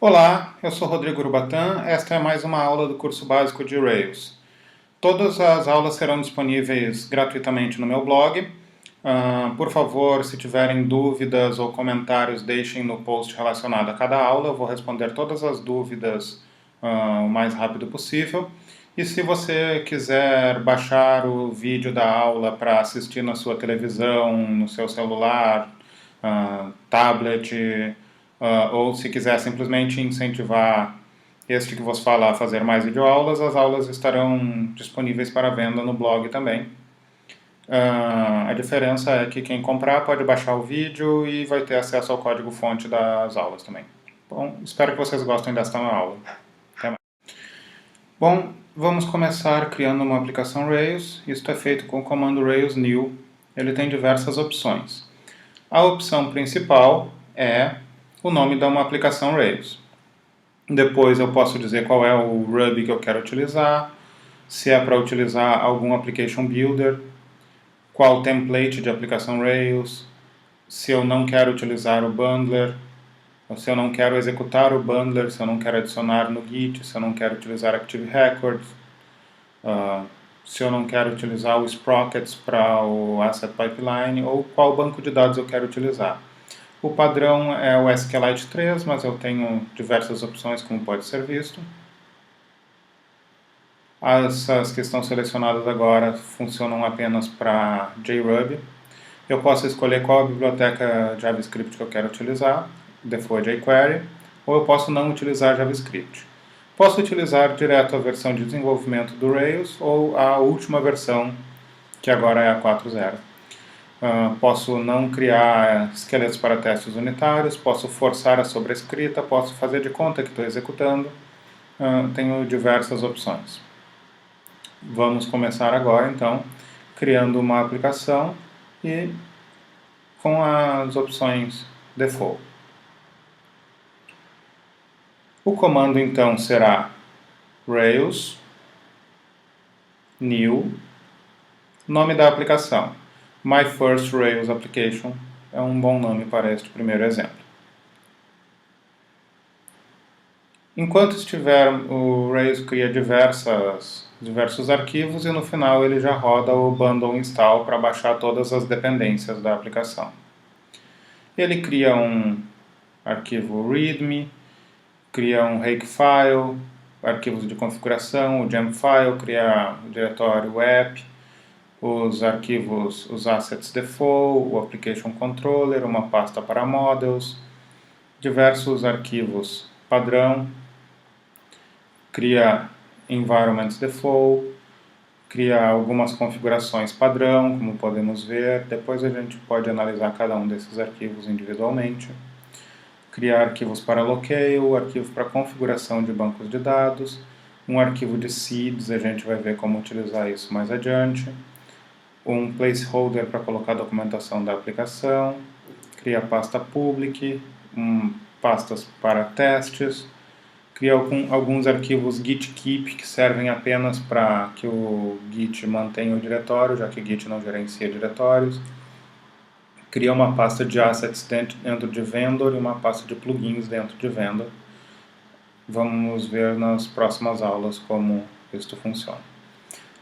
Olá, eu sou Rodrigo Urubatã. Esta é mais uma aula do curso básico de Rails. Todas as aulas serão disponíveis gratuitamente no meu blog. Por favor, se tiverem dúvidas ou comentários, deixem no post relacionado a cada aula. Eu vou responder todas as dúvidas o mais rápido possível. E se você quiser baixar o vídeo da aula para assistir na sua televisão, no seu celular, tablet, ou se quiser simplesmente incentivar este que vos fala a fazer mais videoaulas, as aulas estarão disponíveis para venda no blog também. A diferença é que quem comprar pode baixar o vídeo e vai ter acesso ao código-fonte das aulas também. Bom, espero que vocês gostem desta aula. Até mais. Bom, vamos começar criando uma aplicação Rails. Isto é feito com o comando Rails New. Ele tem diversas opções. A opção principal é o nome de uma aplicação Rails. Depois eu posso dizer qual é o Ruby que eu quero utilizar, se é para utilizar algum Application Builder, qual template de aplicação Rails, se eu não quero utilizar o bundler, ou se eu não quero executar o bundler, se eu não quero adicionar no Git, se eu não quero utilizar Active Records, se eu não quero utilizar o Sprockets para o Asset Pipeline, ou qual banco de dados eu quero utilizar. O padrão é o SQLite 3, mas eu tenho diversas opções como pode ser visto. Essas que estão selecionadas agora funcionam apenas para JRuby. Eu posso escolher qual a biblioteca JavaScript que eu quero utilizar, default jQuery, ou eu posso não utilizar JavaScript. Posso utilizar direto a versão de desenvolvimento do Rails ou a última versão, que agora é a 4.0. Posso não criar esqueletos para testes unitários, posso forçar a sobrescrita, posso fazer de conta que estou executando. Tenho diversas opções. Vamos começar agora, então, criando uma aplicação e com as opções default. O comando, então, será Rails New, nome da aplicação. My First Rails Application é um bom nome para este primeiro exemplo. Enquanto estiver, o Rails cria diversos arquivos e no final ele já roda o bundle install para baixar todas as dependências da aplicação. Ele cria um arquivo readme, cria um makefile, arquivos de configuração, o gemfile, cria o diretório app, os arquivos, os assets default, o application controller, uma pasta para models, diversos arquivos padrão, cria environments default, cria algumas configurações padrão, como podemos ver. Depois a gente pode analisar cada um desses arquivos individualmente. Criar arquivos para locale, arquivo para configuração de bancos de dados, um arquivo de seeds, a gente vai ver como utilizar isso mais adiante. Um placeholder para colocar a documentação da aplicação, cria pasta public, pastas para testes, cria alguns arquivos git-keep que servem apenas para que o Git mantenha o diretório, já que o Git não gerencia diretórios. Cria uma pasta de assets dentro de vendor e uma pasta de plugins dentro de vendor. Vamos ver nas próximas aulas como isso funciona.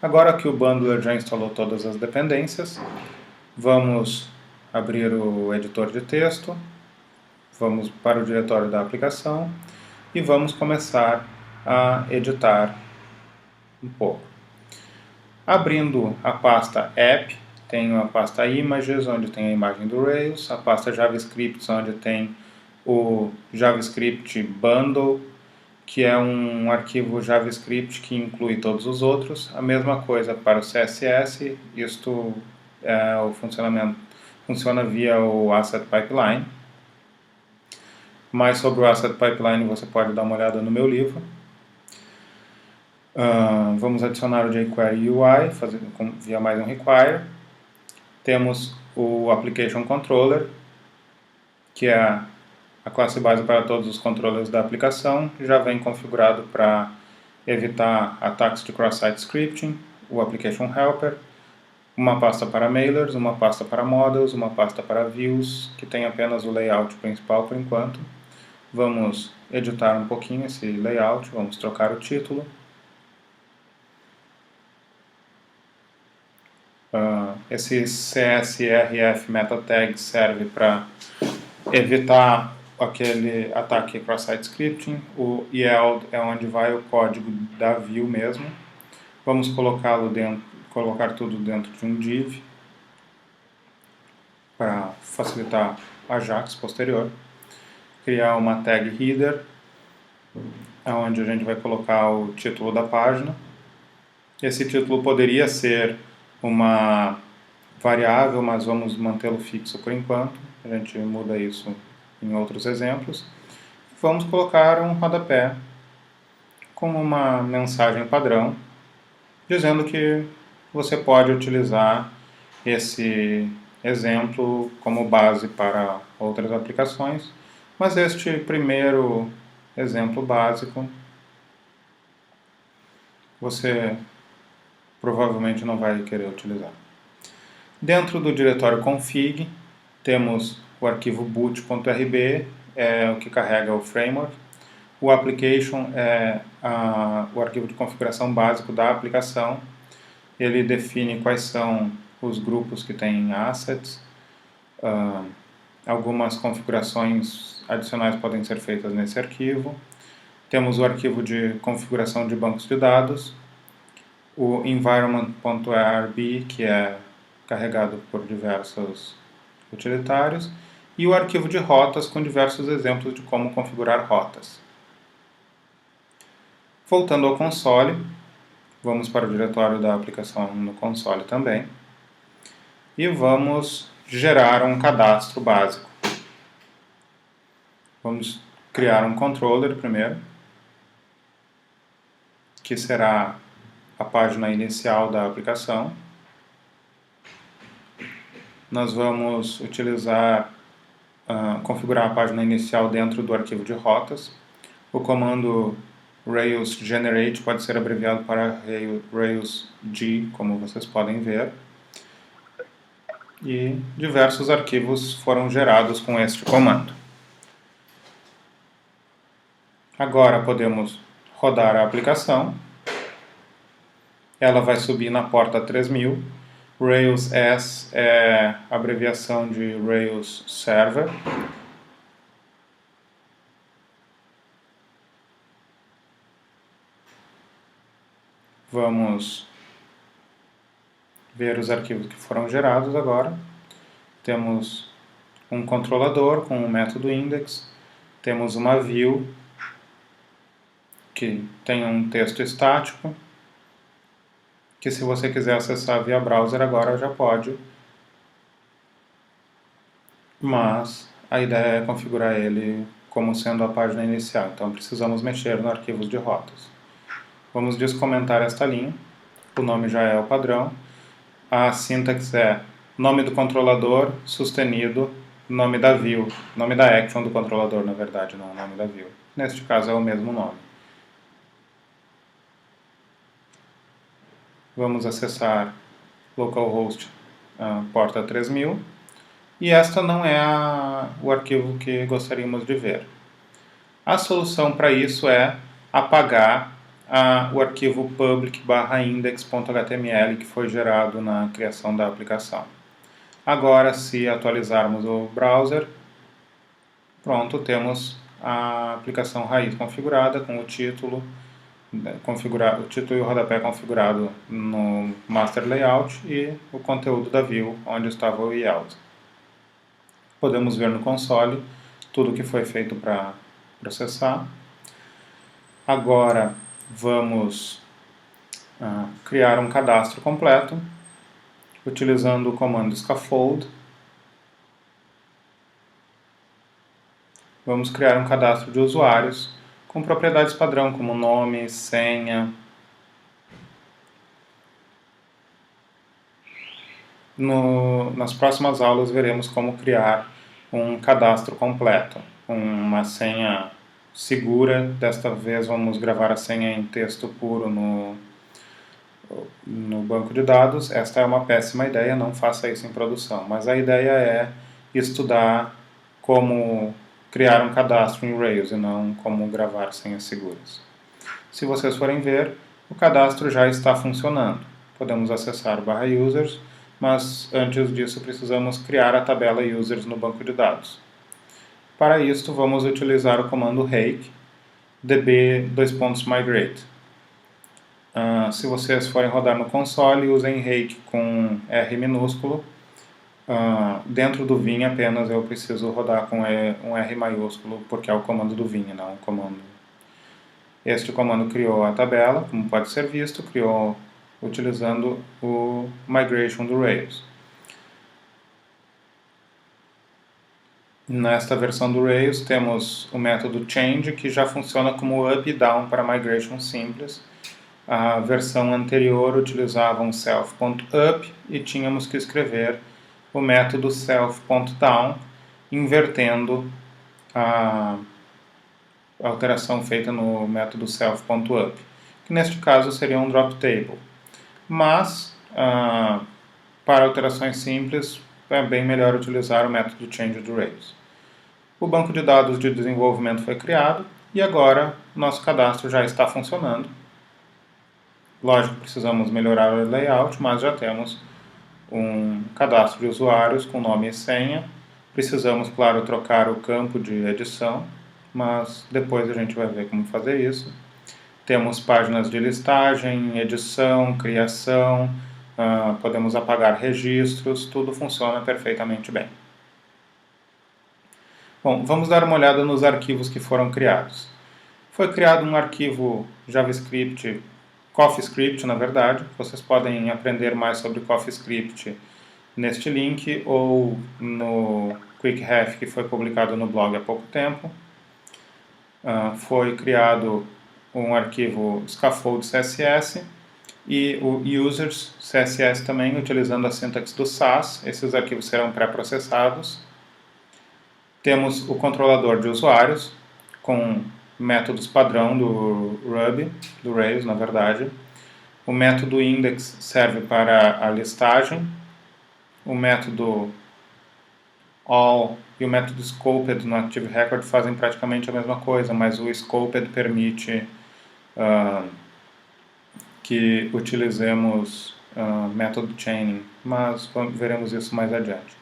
Agora que o bundler já instalou todas as dependências, vamos abrir o editor de texto, vamos para o diretório da aplicação e vamos começar a editar um pouco. Abrindo a pasta app, tenho a pasta images, onde tem a imagem do Rails, a pasta JavaScript, onde tem o JavaScript bundle, que é um arquivo JavaScript que inclui todos os outros. A mesma coisa para o CSS, isto é o funcionamento, funciona via o Asset Pipeline. Mais sobre o Asset Pipeline você pode dar uma olhada no meu livro. Vamos adicionar o jQuery UI, via mais um require. Temos o Application Controller, que é a classe base para todos os controllers da aplicação, que já vem configurado para evitar ataques de cross-site scripting, o Application Helper, uma pasta para mailers, uma pasta para models, uma pasta para views, que tem apenas o layout principal por enquanto, Vamos editar um pouquinho esse layout, vamos trocar o título. Esse CSRF meta tag serve para evitar aquele ataque cross-site scripting. O yield é onde vai o código da view mesmo. Vamos colocar tudo dentro de um div para facilitar a Ajax posterior. Criar uma tag header, onde a gente vai colocar o título da página. Esse título poderia ser uma variável, mas vamos mantê-lo fixo por enquanto. A gente muda isso em outros exemplos. Vamos colocar um rodapé com uma mensagem padrão, dizendo que você pode utilizar esse exemplo como base para outras aplicações, mas este primeiro exemplo básico você provavelmente não vai querer utilizar. Dentro do diretório config, temos o arquivo boot.rb, é o que carrega o framework. O application é o arquivo de configuração básico da aplicação. Ele define quais são os grupos que têm assets. Algumas configurações adicionais podem ser feitas nesse arquivo. Temos o arquivo de configuração de bancos de dados. O environment.arb, que é carregado por diversos utilitários, e o arquivo de rotas com diversos exemplos de como configurar rotas. Voltando ao console, vamos para o diretório da aplicação no console também, e vamos gerar um cadastro básico. Vamos criar um controller primeiro, que será a página inicial da aplicação. Nós vamos configurar a página inicial dentro do arquivo de rotas. O comando Rails generate pode ser abreviado para Rails G, como vocês podem ver. E diversos arquivos foram gerados com este comando. Agora podemos rodar a aplicação. Ela vai subir na porta 3000. Rails S é a abreviação de Rails Server. Vamos ver os arquivos que foram gerados agora. Temos um controlador com o método index. Temos uma view que tem um texto estático, que se você quiser acessar via browser agora já pode, mas a ideia é configurar ele como sendo a página inicial, então precisamos mexer no arquivo de rotas. Vamos descomentar esta linha, o nome já é o padrão, a sintaxe é nome do controlador, sustenido, nome da view, nome da action do controlador, na verdade, não o nome da view. Neste caso é o mesmo nome. Vamos acessar localhost porta 3000 e esta não é o arquivo que gostaríamos de ver. A solução para isso é apagar o arquivo public/index.html que foi gerado na criação da aplicação. Agora, se atualizarmos o browser, pronto, temos a aplicação raiz configurada com o título e o rodapé configurado no master layout e o conteúdo da view onde estava o yield. Podemos ver no console tudo o que foi feito para processar. Agora vamos criar um cadastro completo utilizando o comando scaffold. Vamos criar um cadastro de usuários com propriedades padrão como nome, senha. Nas próximas aulas veremos como criar um cadastro completo, uma senha segura. Desta vez vamos gravar a senha em texto puro no banco de dados. Esta é uma péssima ideia, não faça isso em produção, mas a ideia é estudar como criar um cadastro em Rails e não como gravar senhas seguras. Se vocês forem ver, o cadastro já está funcionando. Podemos acessar /users, mas antes disso precisamos criar a tabela users no banco de dados. Para isto, vamos utilizar o comando rake db:/migrate. Se vocês forem rodar no console, usem rake com R minúsculo. Dentro do Vim apenas eu preciso rodar com um R maiúsculo, porque é o comando do Vim, não o comando. Este comando criou a tabela, como pode ser visto, criou utilizando o migration do Rails. Nesta versão do Rails temos o método change, que já funciona como up e down para migration simples. A versão anterior utilizava um self.up e tínhamos que escrever o método self.down, invertendo a alteração feita no método self.up, que neste caso seria um drop table. Mas, para alterações simples, é bem melhor utilizar o método change do Rails. O banco de dados de desenvolvimento foi criado e agora nosso cadastro já está funcionando. Lógico que precisamos melhorar o layout, mas já temos um cadastro de usuários com nome e senha. Precisamos, claro, trocar o campo de edição, mas depois a gente vai ver como fazer isso. Temos páginas de listagem, edição, criação, podemos apagar registros, tudo funciona perfeitamente bem. Bom, vamos dar uma olhada nos arquivos que foram criados. Foi criado um arquivo JavaScript, CoffeeScript, na verdade. Vocês podem aprender mais sobre CoffeeScript neste link ou no Quick Ref, que foi publicado no blog há pouco tempo. Foi criado um arquivo scaffold CSS e o users CSS também, utilizando a sintaxe do Sass. Esses arquivos serão pré-processados. Temos o controlador de usuários, com métodos padrão do Ruby, do Rails, na verdade. O método index serve para a listagem. O método all e o método scoped no Active Record fazem praticamente a mesma coisa, mas o scoped permite que utilizemos método chaining, mas veremos isso mais adiante.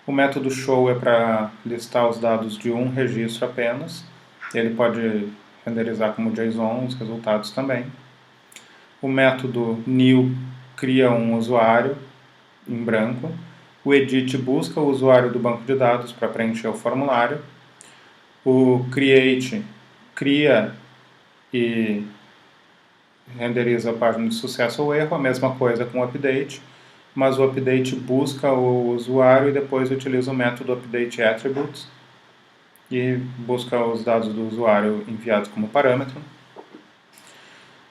O método show é para listar os dados de um registro apenas. Ele pode renderizar como JSON os resultados também. O método new cria um usuário em branco. O edit busca o usuário do banco de dados para preencher o formulário. O create cria e renderiza a página de sucesso ou erro, a mesma coisa com o update, mas o update busca o usuário e depois utiliza o método update attributes e busca os dados do usuário enviados como parâmetro.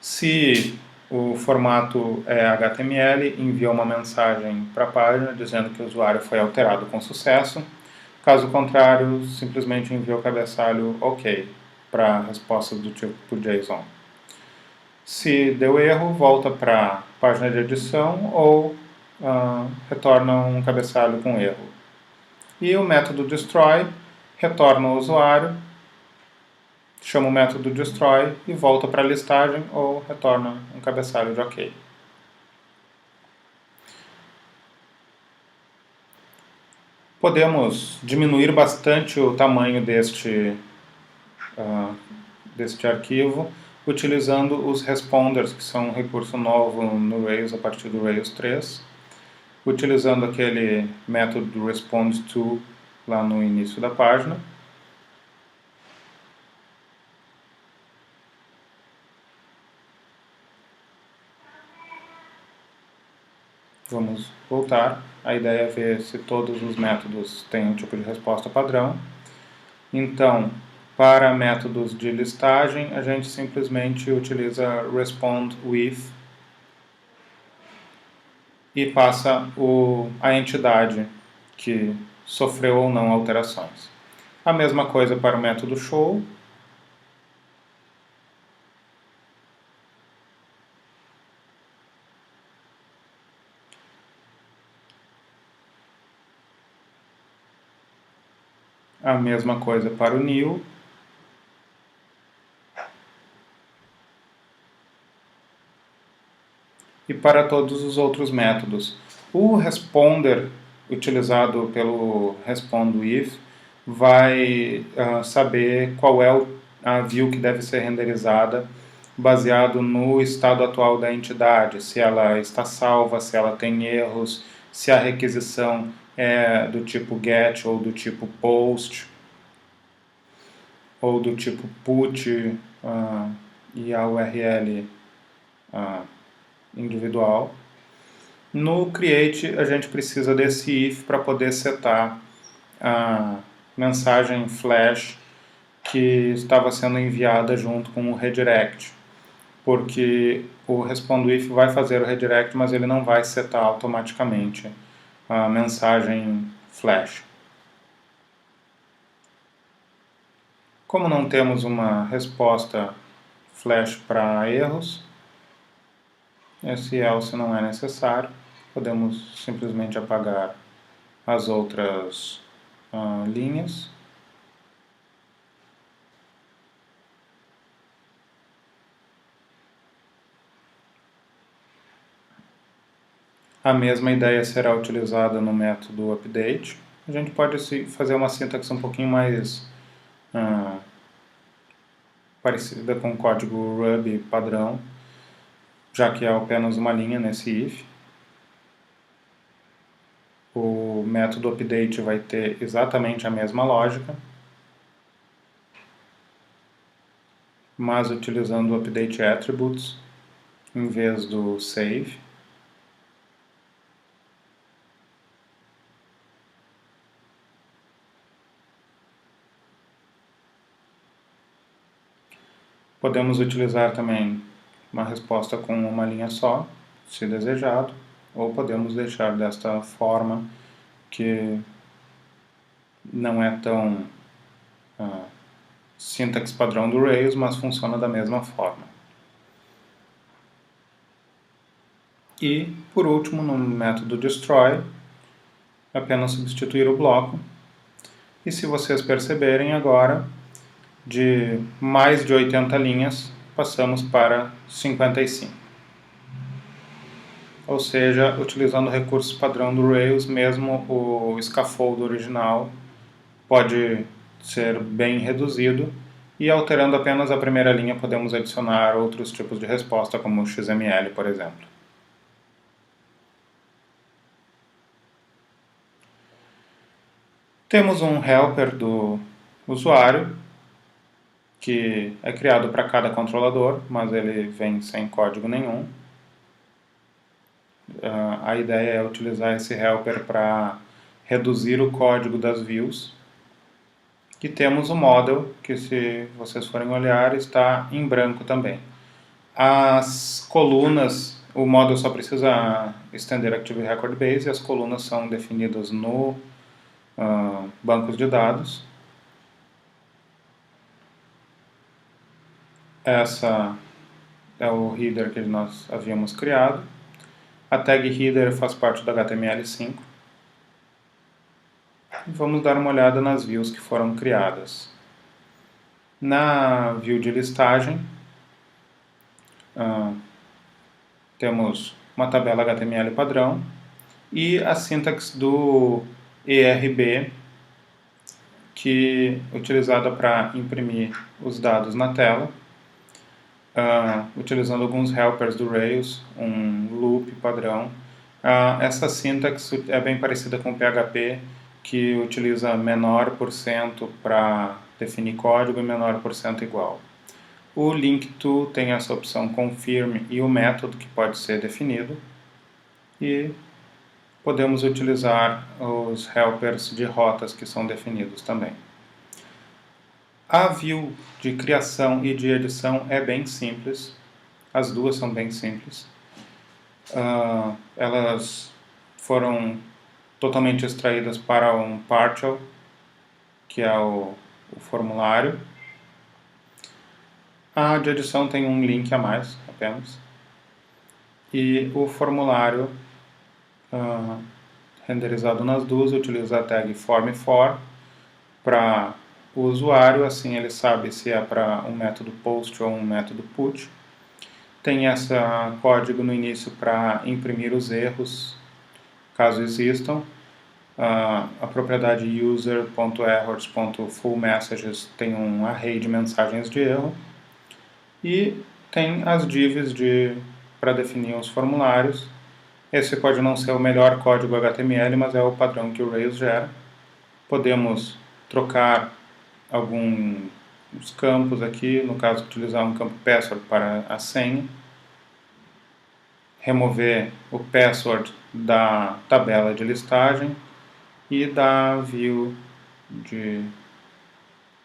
Se o formato é HTML, envia uma mensagem para a página dizendo que o usuário foi alterado com sucesso. Caso contrário, simplesmente envia o cabeçalho OK para a resposta do tipo JSON. Se deu erro, volta para a página de edição ou retorna um cabeçalho com erro. E o método destroy retorna o usuário, chama o método destroy e volta para a listagem ou retorna um cabeçalho de OK. Podemos diminuir bastante o tamanho deste arquivo utilizando os responders, que são um recurso novo no Rails a partir do Rails 3, utilizando aquele método do response_to lá no início da página. Vamos voltar. A ideia é ver se todos os métodos têm um tipo de resposta padrão. Então, para métodos de listagem, a gente simplesmente utiliza respond_with e passa a entidade que sofreu ou não alterações. A mesma coisa para o método show. A mesma coisa para o new. E para todos os outros métodos. O responder utilizado pelo respondoIf vai saber qual é a view que deve ser renderizada baseado no estado atual da entidade, se ela está salva, se ela tem erros, se a requisição é do tipo GET ou do tipo POST ou do tipo PUT e a URL individual. No create a gente precisa desse if para poder setar a mensagem flash que estava sendo enviada junto com o redirect, porque o respondoIf vai fazer o redirect, mas ele não vai setar automaticamente a mensagem flash. Como não temos uma resposta flash para erros, esse else não é necessário, podemos simplesmente apagar as outras linhas. A mesma ideia será utilizada no método update. A gente pode fazer uma sintaxe um pouquinho mais parecida com o código Ruby padrão, já que há apenas uma linha nesse if. O método update vai ter exatamente a mesma lógica, mas utilizando o update attributes em vez do save. Podemos utilizar também uma resposta com uma linha só, se desejado, ou podemos deixar desta forma que não é tão sintaxe padrão do Rails, mas funciona da mesma forma. E, por último, no método destroy, apenas substituir o bloco. E se vocês perceberem agora, de mais de 80 linhas, passamos para 55. Ou seja, utilizando o recurso padrão do Rails, mesmo o scaffold original pode ser bem reduzido, e alterando apenas a primeira linha podemos adicionar outros tipos de resposta, como o XML, por exemplo. Temos um helper do usuário, que é criado para cada controlador, mas ele vem sem código nenhum. A ideia é utilizar esse helper para reduzir o código das views. E temos o model, que se vocês forem olhar, está em branco também. As colunas, o model só precisa estender Active Record Base, e as colunas são definidas no bancos de dados. Essa é o header que nós havíamos criado. A tag header faz parte do HTML5. Vamos dar uma olhada nas views que foram criadas. Na view de listagem, temos uma tabela HTML padrão e a sintaxe do ERB, que é utilizada para imprimir os dados na tela, utilizando alguns helpers do Rails, um loop padrão. Essa sintaxe é bem parecida com o PHP, que utiliza menor porcento para definir código e menor porcento igual. O link to tem essa opção confirm e o método que pode ser definido. E podemos utilizar os helpers de rotas que são definidos também. A view de criação e de edição é bem simples. As duas são bem simples. Elas foram totalmente extraídas para um partial, que é o formulário. A de edição tem um link a mais, apenas. E o formulário, renderizado nas duas, utiliza a tag form4 para o usuário, assim ele sabe se é para um método post ou um método put. Tem esse código no início para imprimir os erros, caso existam. A propriedade user.errors.fullMessages tem um array de mensagens de erro. E tem as divs para definir os formulários. Esse pode não ser o melhor código HTML, mas é o padrão que o Rails gera. Podemos trocar alguns campos aqui, no caso utilizar um campo password para a senha, remover o password da tabela de listagem e da view de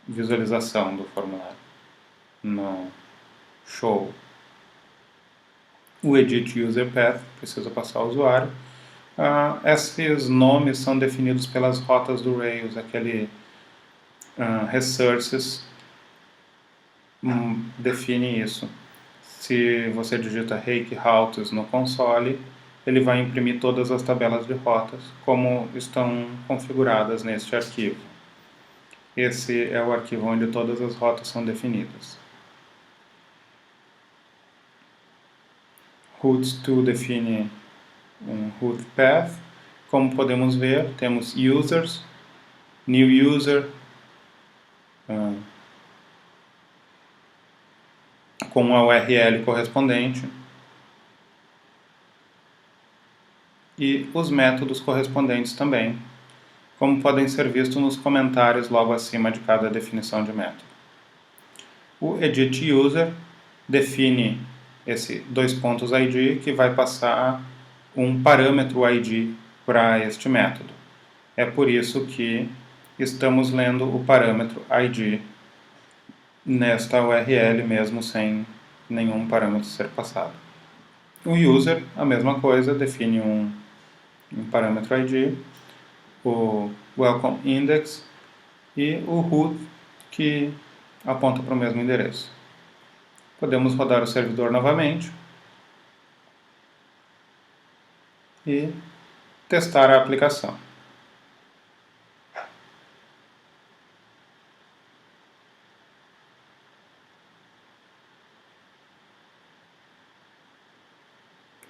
visualização do formulário no show. O edit user path precisa passar ao usuário. Esses nomes são definidos pelas rotas do Rails, aquele resources define isso. Se você digita Rake Routes no console, ele vai imprimir todas as tabelas de rotas como estão configuradas neste arquivo. Esse é o arquivo onde todas as rotas são definidas. Routes2 define um route path. Como podemos ver, temos users, new user, com a URL correspondente, e os métodos correspondentes também, como podem ser vistos nos comentários logo acima de cada definição de método. O edit user define esse _id que vai passar um parâmetro id para este método. É por isso que estamos lendo o parâmetro id nesta URL mesmo sem nenhum parâmetro ser passado. O user, a mesma coisa, define um parâmetro id, o welcome index e o root que aponta para o mesmo endereço. Podemos rodar o servidor novamente e testar a aplicação.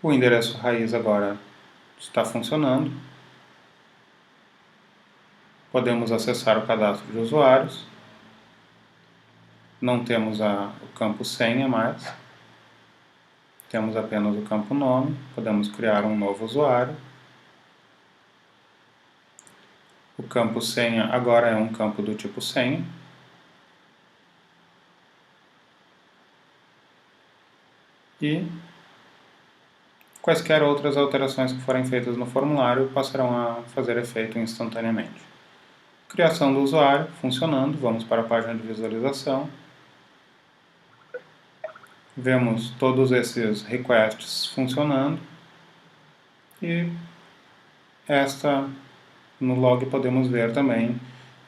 O endereço raiz agora está funcionando. Podemos acessar o cadastro de usuários. Não temos o campo senha mais. Temos apenas o campo nome. Podemos criar um novo usuário. O campo senha agora é um campo do tipo senha. E quaisquer outras alterações que forem feitas no formulário passarão a fazer efeito instantaneamente. Criação do usuário funcionando. Vamos para a página de visualização. Vemos todos esses requests funcionando. E no log podemos ver também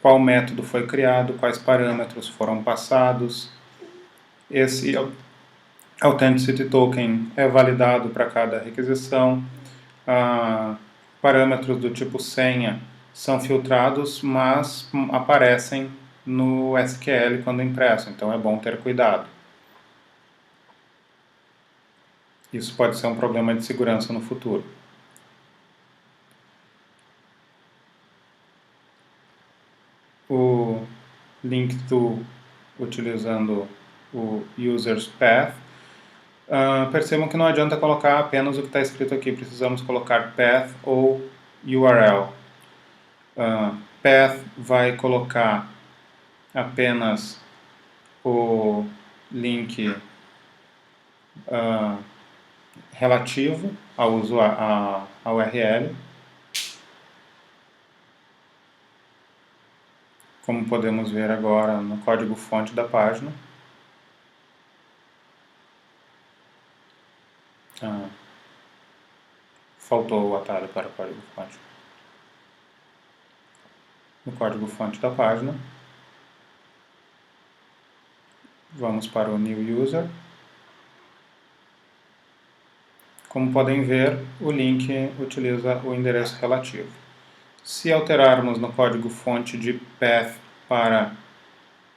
qual método foi criado, quais parâmetros foram passados. Esse Authenticity Token é validado para cada requisição. Parâmetros do tipo senha são filtrados, mas aparecem no SQL quando impresso, então é bom ter cuidado. Isso pode ser um problema de segurança no futuro. O link utilizando o user's path. Percebam que não adianta colocar apenas o que está escrito aqui, precisamos colocar path ou URL. Path vai colocar apenas o link relativo à URL. Como podemos ver agora no código-fonte da página. Faltou o atalho para o código-fonte. No código-fonte da página, vamos para o New User. Como podem ver, o link utiliza o endereço relativo. Se alterarmos no código-fonte de path para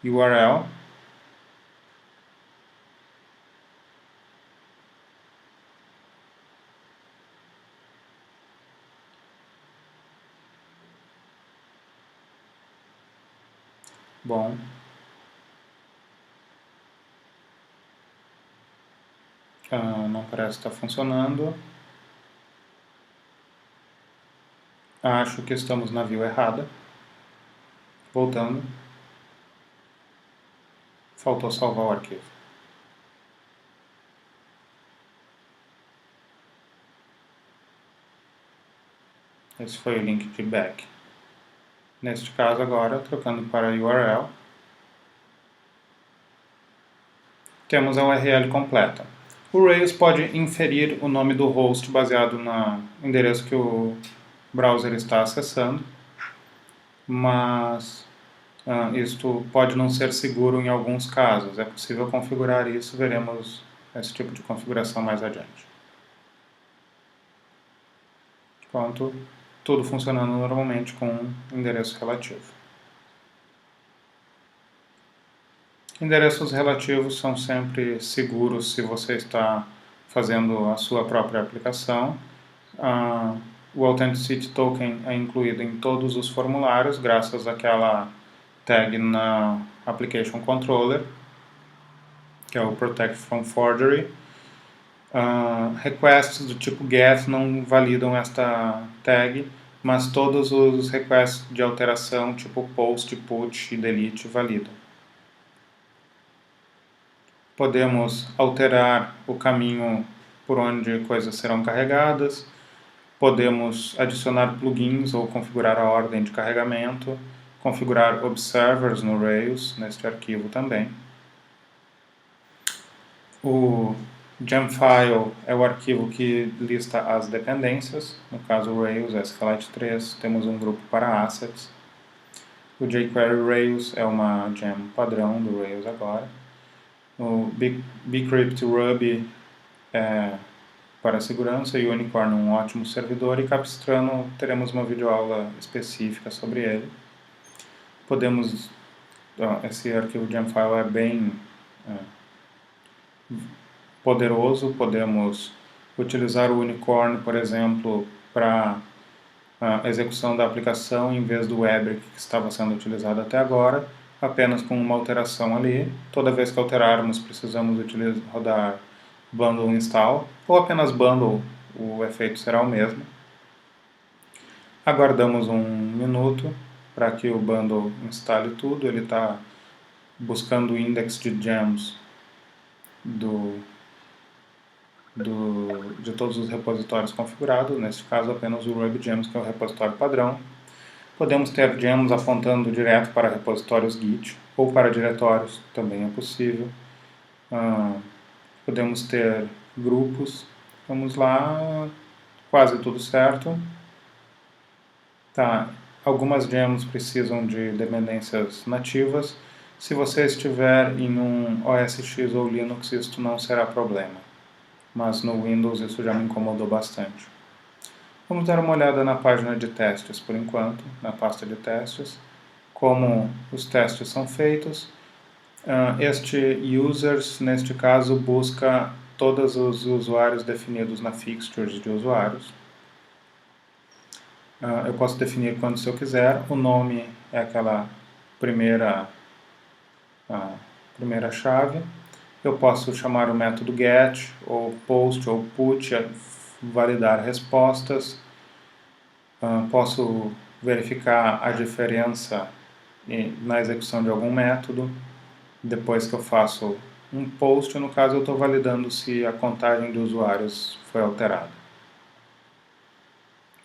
URL. Bom, não parece estar funcionando. Acho que estamos na view errada. Voltando. Faltou salvar o arquivo. Esse foi o link de back. Neste caso agora, trocando para URL, temos a URL completa. O Rails pode inferir o nome do host baseado no endereço que o browser está acessando, mas isto pode não ser seguro em alguns casos. É possível configurar isso, veremos esse tipo de configuração mais adiante. Enquanto tudo funcionando normalmente com um endereço relativo. Endereços relativos são sempre seguros se você está fazendo a sua própria aplicação. O Authenticity Token é incluído em todos os formulários, graças àquela tag na Application Controller, que é o Protect from Forgery. Requests do tipo GET não validam esta tag, mas todos os requests de alteração, tipo POST, PUT e DELETE, validam. Podemos alterar o caminho por onde coisas serão carregadas, podemos adicionar plugins ou configurar a ordem de carregamento, configurar observers no Rails, neste arquivo também. O Gemfile é o arquivo que lista as dependências, no caso o Rails SQLite 3, temos um grupo para assets. O jQuery Rails é uma gem padrão do Rails agora. O bcrypt Ruby é para segurança e o Unicorn é um ótimo servidor, e Capistrano teremos uma videoaula específica sobre ele. Podemos, esse arquivo Gemfile é bem poderoso, podemos utilizar o Unicorn, por exemplo, para a execução da aplicação em vez do Webrick que estava sendo utilizado até agora, apenas com uma alteração ali. Toda vez que alterarmos, precisamos rodar bundle install, ou apenas bundle, o efeito será o mesmo. Aguardamos um minuto para que o bundle instale tudo. Ele está buscando o index de gems de todos os repositórios configurados, neste caso apenas o RubyGems, que é o repositório padrão. Podemos ter gems apontando direto para repositórios Git ou para diretórios, também é possível. Podemos ter grupos. Vamos lá, quase tudo certo. Tá. Algumas gems precisam de dependências nativas. Se você estiver em um OS X ou Linux, isso não será problema. Mas no Windows isso já me incomodou bastante. Vamos dar uma olhada na página de testes por enquanto, na pasta de testes, como os testes são feitos. Este users, neste caso, busca todos os usuários definidos na fixtures de usuários. Eu posso definir quando se eu quiser. O nome é aquela primeira chave. Eu posso chamar o método get, ou post, ou put, validar respostas. Posso verificar a diferença na execução de algum método. Depois que eu faço um post, no caso eu estou validando se a contagem de usuários foi alterada.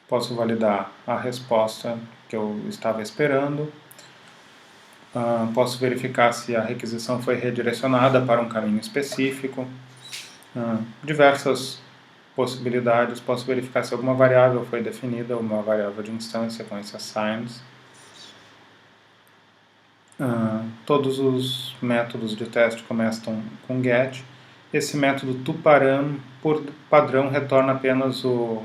Posso validar a resposta que eu estava esperando. Posso verificar se a requisição foi redirecionada para um caminho específico. Diversas possibilidades. Posso verificar se alguma variável foi definida, uma variável de instância com esse assigns. Todos os métodos de teste começam com get. Esse método toParam, por padrão, retorna apenas o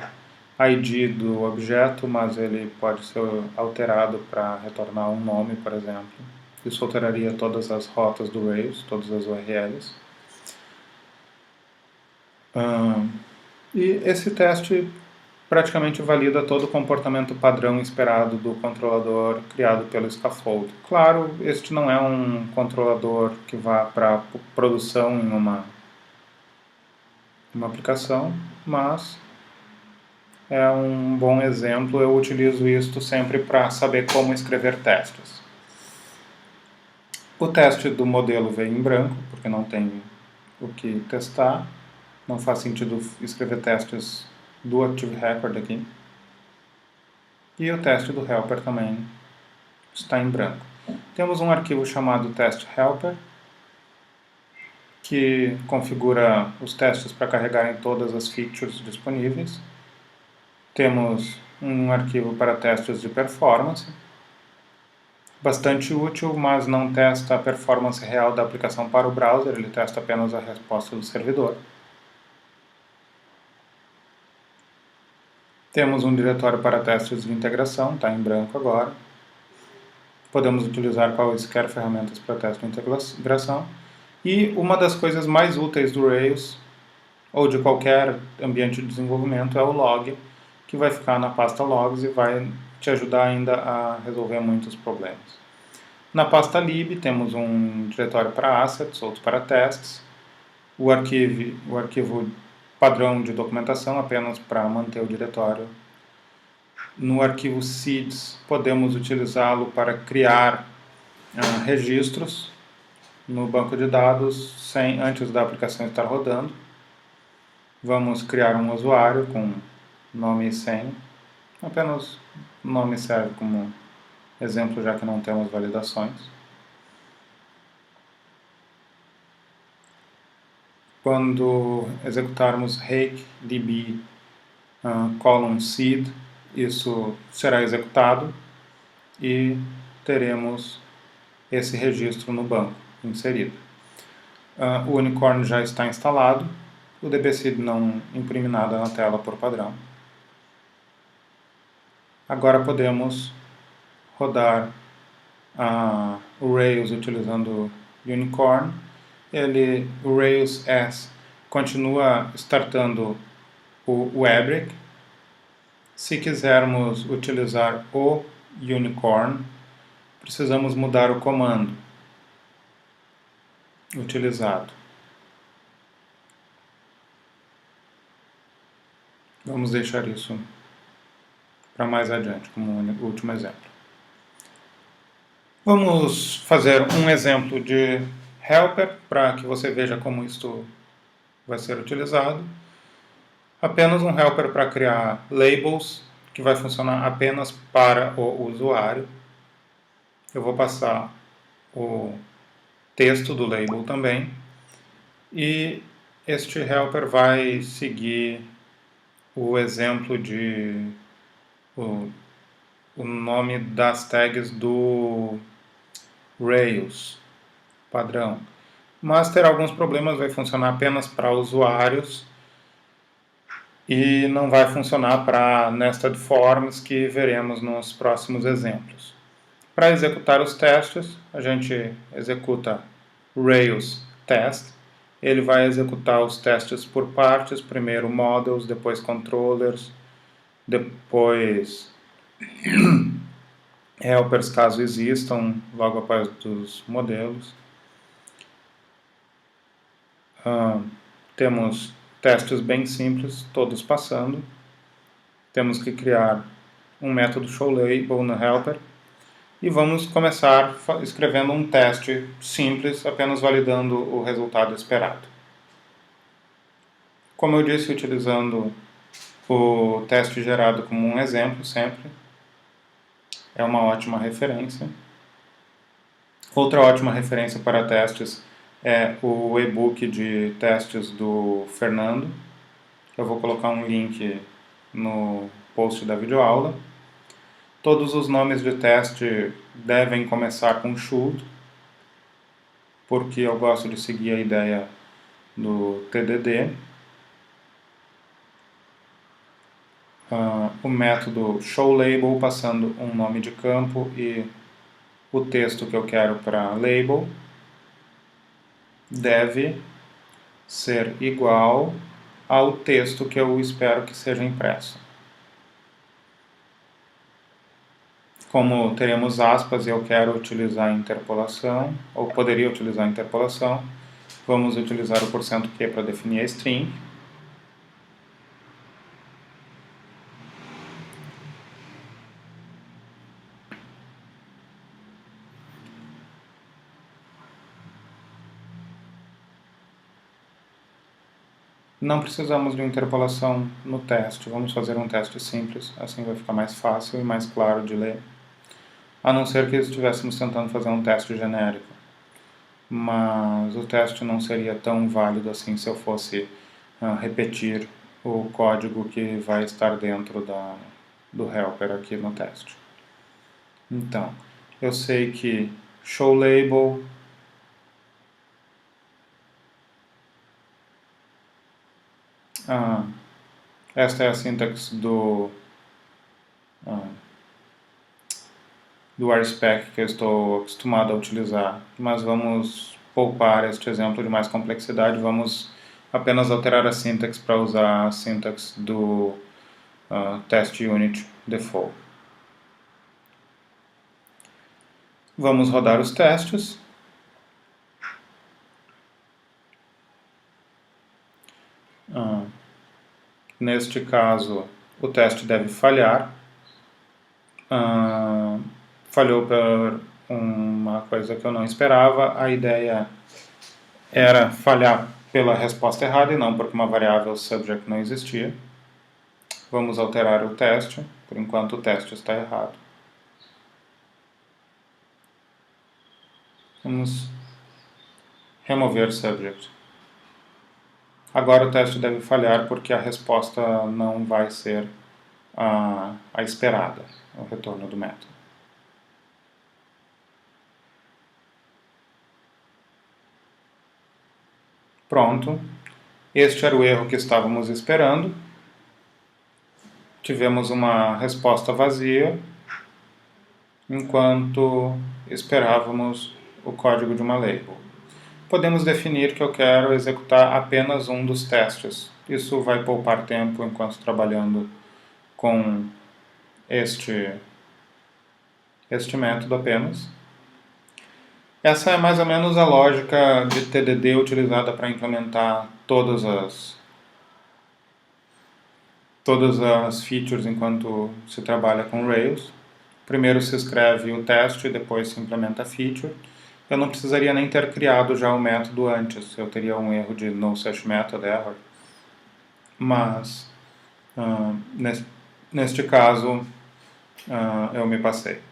ID do objeto, mas ele pode ser alterado para retornar um nome, por exemplo. Isso alteraria todas as rotas do Rails, todas as URLs. E esse teste praticamente valida todo o comportamento padrão esperado do controlador criado pelo Scaffold. Claro, este não é um controlador que vá para produção em uma aplicação, mas é um bom exemplo. Eu utilizo isto sempre para saber como escrever testes. O teste do modelo veio em branco, porque não tem o que testar. Não faz sentido escrever testes do Active Record aqui. E o teste do helper também está em branco. Temos um arquivo chamado test_helper, que configura os testes para carregarem todas as features disponíveis. Temos um arquivo para testes de performance, bastante útil, mas não testa a performance real da aplicação para o browser, ele testa apenas a resposta do servidor. Temos um diretório para testes de integração, está em branco agora. Podemos utilizar quaisquer ferramentas para teste de integração. E uma das coisas mais úteis do Rails, ou de qualquer ambiente de desenvolvimento, é o log, que vai ficar na pasta logs e vai te ajudar ainda a resolver muitos problemas. Na pasta lib temos um diretório para assets, outro para tests, o arquivo padrão de documentação apenas para manter o diretório. No arquivo seeds podemos utilizá-lo para criar registros no banco de dados antes da aplicação estar rodando. Vamos criar um usuário com nome e senha. Apenas o nome serve como exemplo, já que não temos validações. Quando executarmos rake_db column seed, isso será executado e teremos esse registro no banco inserido. O Unicorn já está instalado, o dbseed não imprime nada na tela por padrão. Agora podemos rodar o Rails utilizando Unicorn. O Rails S continua startando o Webrick. Se quisermos utilizar o Unicorn, precisamos mudar o comando utilizado. Vamos deixar isso para mais adiante, como último exemplo. Vamos fazer um exemplo de helper para que você veja como isto vai ser utilizado. Apenas um helper para criar labels, que vai funcionar apenas para o usuário. Eu vou passar o texto do label também. E este helper vai seguir o exemplo de o nome das tags do Rails padrão. Mas terá alguns problemas, vai funcionar apenas para usuários e não vai funcionar para nested forms, que veremos nos próximos exemplos. Para executar os testes, a gente executa Rails test. Ele vai executar os testes por partes, primeiro models, depois controllers, depois helpers caso existam, logo após dos modelos. Temos testes bem simples, todos passando. Temos que criar um método showLabel no helper. E vamos começar escrevendo um teste simples, apenas validando o resultado esperado. Como eu disse, utilizando o teste gerado como um exemplo sempre. É uma ótima referência. Outra ótima referência para testes é o e-book de testes do Fernando. Eu vou colocar um link no post da videoaula. Todos os nomes de teste devem começar com should, porque eu gosto de seguir a ideia do TDD. o método showLabel passando um nome de campo e o texto que eu quero para label deve ser igual ao texto que eu espero que seja impresso. Como teremos aspas e eu quero utilizar interpolação, ou poderia utilizar interpolação, vamos utilizar o %q para definir a string. Não precisamos de interpolação no teste, vamos fazer um teste simples, assim vai ficar mais fácil e mais claro de ler. A não ser que estivéssemos tentando fazer um teste genérico. Mas o teste não seria tão válido assim se eu fosse repetir o código que vai estar dentro do helper aqui no teste. Então, eu sei que showLabel esta é a sintaxe do RSpec que eu estou acostumado a utilizar, mas vamos poupar este exemplo de mais complexidade, vamos apenas alterar a sintaxe para usar a sintaxe do test unit default. Vamos rodar os testes. Neste caso, o teste deve falhar. Falhou por uma coisa que eu não esperava. A ideia era falhar pela resposta errada e não porque uma variável subject não existia. Vamos alterar o teste. Por enquanto o teste está errado. Vamos remover subject. Agora o teste deve falhar porque a resposta não vai ser a esperada, o retorno do método. Pronto. Este era o erro que estávamos esperando. Tivemos uma resposta vazia, enquanto esperávamos o código de uma label. Podemos definir que eu quero executar apenas um dos testes. Isso vai poupar tempo enquanto trabalhando com este método apenas. Essa é mais ou menos a lógica de TDD utilizada para implementar todas as features enquanto se trabalha com Rails. Primeiro se escreve o teste e depois se implementa a feature. Eu não precisaria nem ter criado já o método antes, eu teria um erro de no such method error. Mas, neste caso, eu me passei.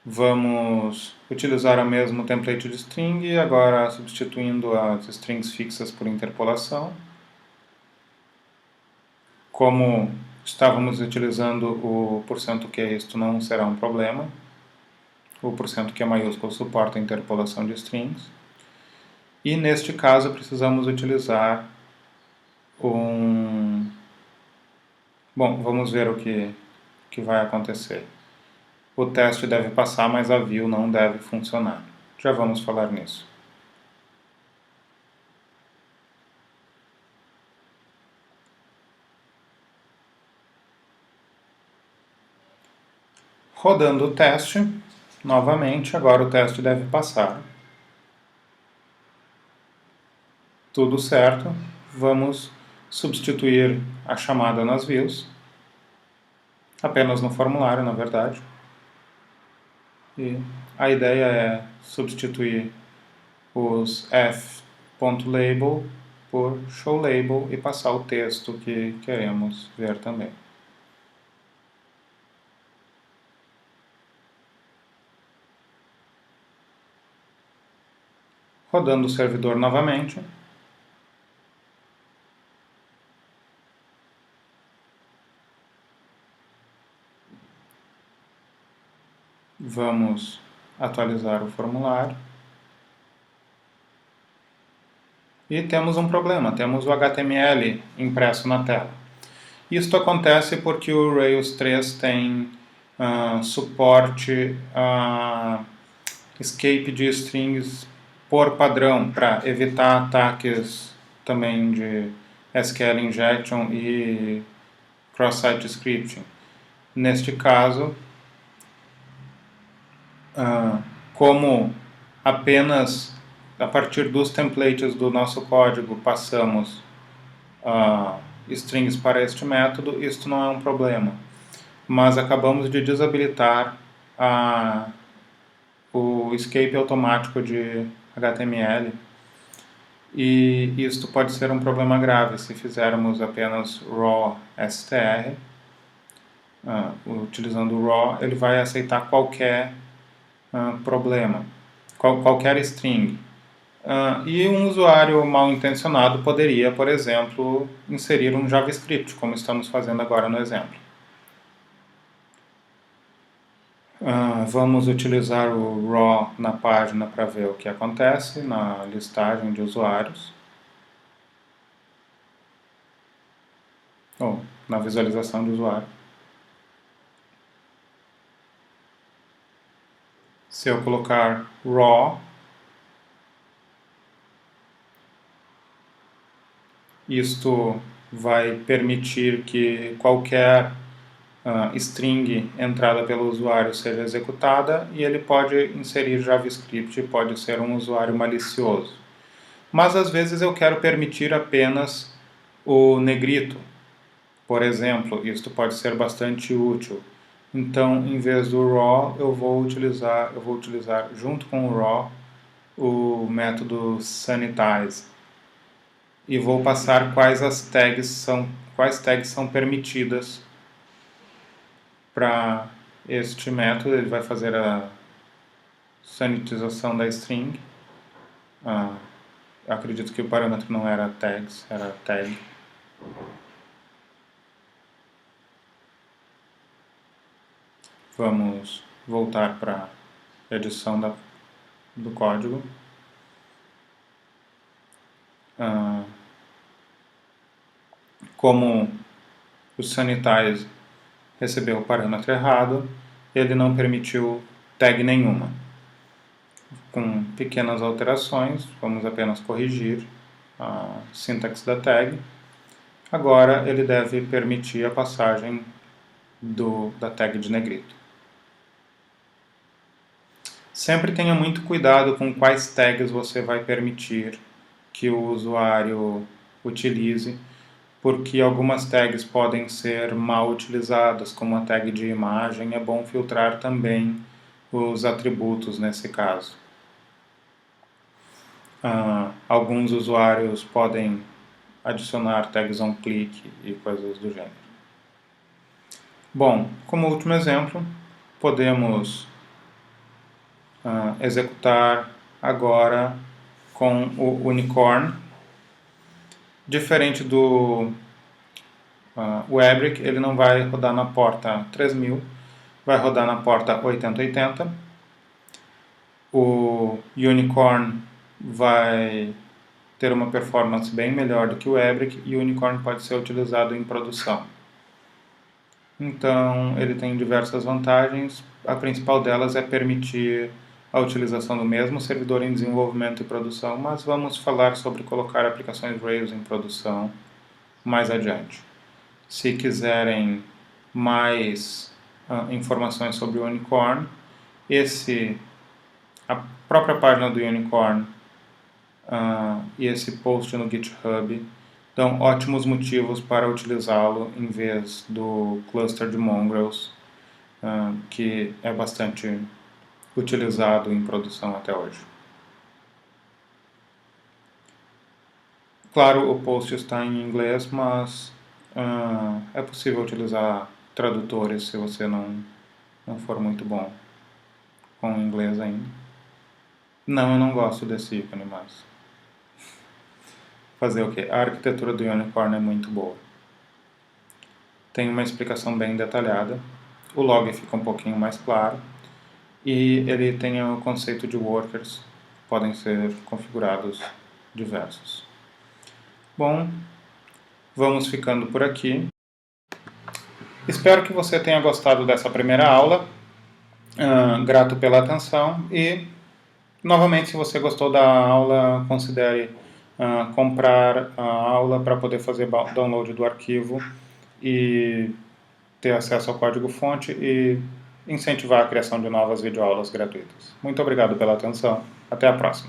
Vamos utilizar o mesmo template de string, agora substituindo as strings fixas por interpolação. Como estávamos utilizando o %q, isto não será um problema. O %q maiúsculo suporta a interpolação de strings. E neste caso precisamos utilizar Bom, vamos ver o que vai acontecer. O teste deve passar, mas a view não deve funcionar. Já vamos falar nisso. Rodando o teste, novamente, agora o teste deve passar. Tudo certo. Vamos substituir a chamada nas views. Apenas no formulário, na verdade. E a ideia é substituir os f.label por showLabel e passar o texto que queremos ver também. Rodando o servidor novamente. Vamos atualizar o formulário. E temos um problema, temos o HTML impresso na tela. Isto acontece porque o Rails 3 tem suporte a escape de strings por padrão, para evitar ataques também de SQL injection e cross-site scripting. Neste caso, como apenas a partir dos templates do nosso código passamos strings para este método, isto não é um problema. Mas acabamos de desabilitar o escape automático de HTML e isto pode ser um problema grave se fizermos apenas raw str. Utilizando o raw, ele vai aceitar qualquer problema, qualquer string. E um usuário mal intencionado poderia, por exemplo, inserir um JavaScript, como estamos fazendo agora no exemplo. Vamos utilizar o raw na página para ver o que acontece na listagem de usuários, ou na visualização de usuário. Se eu colocar raw, isto vai permitir que qualquer string entrada pelo usuário seja executada e ele pode inserir JavaScript, pode ser um usuário malicioso. Mas às vezes eu quero permitir apenas o negrito. Por exemplo, isto pode ser bastante útil. Então, em vez do raw, eu vou utilizar junto com o raw o método sanitize e vou passar quais tags são permitidas para este método. Ele vai fazer a sanitização da string. Acredito que o parâmetro não era tags, era tag. Vamos voltar para a edição do código. Como o sanitize recebeu o parâmetro errado, ele não permitiu tag nenhuma. Com pequenas alterações, vamos apenas corrigir a sintaxe da tag. Agora ele deve permitir a passagem da tag de negrito. Sempre tenha muito cuidado com quais tags você vai permitir que o usuário utilize, porque algumas tags podem ser mal utilizadas, como a tag de imagem. É bom filtrar também os atributos nesse caso. Alguns usuários podem adicionar tags on-click e coisas do gênero. Bom, como último exemplo, podemos executar agora com o unicorn. Diferente do Webrick, ele não vai rodar na porta 3000, vai rodar na porta 8080. O unicorn vai ter uma performance bem melhor do que o Webrick e o unicorn pode ser utilizado em produção. Então, ele tem diversas vantagens. A principal delas é permitir a utilização do mesmo servidor em desenvolvimento e produção, mas vamos falar sobre colocar aplicações Rails em produção mais adiante. Se quiserem mais informações sobre o Unicorn, a própria página do Unicorn e esse post no GitHub dão ótimos motivos para utilizá-lo em vez do cluster de Mongrels, que é bastante utilizado em produção até hoje. Claro, o post está em inglês, mas é possível utilizar tradutores se você não for muito bom com o inglês ainda. Não, eu não gosto desse ícone, mas fazer o quê? A arquitetura do Unicorn é muito boa. Tem uma explicação bem detalhada, o log fica um pouquinho mais claro e ele tem o conceito de workers, podem ser configurados diversos. Bom, vamos ficando por aqui. Espero que você tenha gostado dessa primeira aula. Grato pela atenção e, novamente, se você gostou da aula, considere comprar a aula para poder fazer download do arquivo e ter acesso ao código-fonte e incentivar a criação de novas videoaulas gratuitas. Muito obrigado pela atenção. Até a próxima.